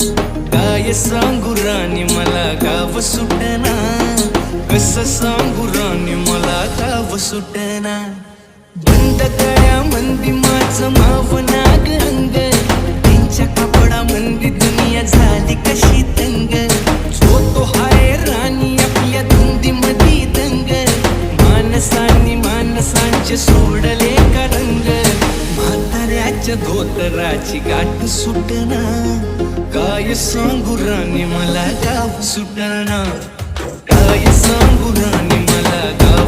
काय सांगू राणी मला गाव सुटना, कसं सांगू राणी मला गाव सुटना. बंद गळ्या मंदी माझं मावना गंग, त्यांच्या कपडा मंदी दुनिया झाली कशी तंग. जो तो हाय राणी आपल्या धुंदी मधी दंग, माणसांनी माणसांचे सोडले का रंग. म्हाताऱ्याच्या धोतराची गाठ सुटना, काय सांगू राणी मला गाव सुटना. काय सांगू राणी मला गाव